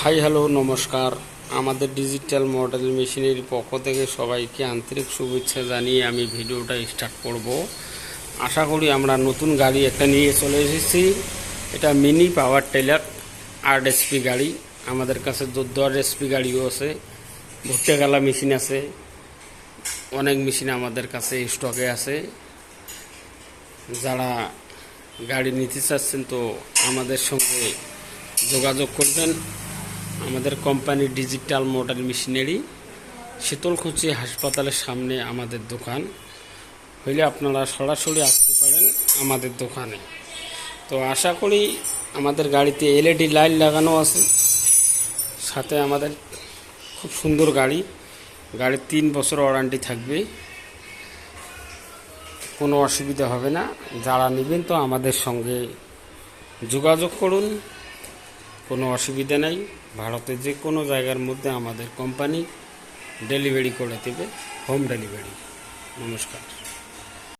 Hi hello নমস্কার। আমাদের digital model মেশিনারির পক্ষ থেকে সবাইকে আন্তরিক শুভেচ্ছা জানিয়ে আমি ভিডিওটা স্টার্ট করব। আশা করি আমরা নতুন গাড়ি একটা নিয়ে চলে এসেছি। এটা মিনি পাওয়ার টেলার 8 HP গাড়ি। আমাদের কাছে 10 HP গাড়িও আছে, ভুট্টা গালা মেশিন আছে, অনেক মেশিন আমাদের কাছে স্টকে আছে। যারা গাড়ি নিতে চাচ্ছেন তো আমাদের সঙ্গে যোগাযোগ করবেন। আমাদের company digital model machinery, Sitalkuchi হাসপাতালের সামনে আমাদের দোকান। হইলে আপনারা সরাসরি আসতে পারেন আমাদের দোকানে। তো আশা করি আমাদের গাড়িতে LED লাইট লাগানো আছে, সাথে আমাদের খুব সুন্দর গাড়ি। গাড়ির 3 বছর ওয়ারেন্টি থাকবে, কোনো অসুবিধা হবে না। যারা নেবেন তো আমাদের সঙ্গে যোগাযোগ করুন, কোনো অসুবিধা নেই। ভারতের যে কোনো জায়গার মধ্যে আমাদের কোম্পানি ডেলিভারি করে দেবে, হোম ডেলিভারি। নমস্কার।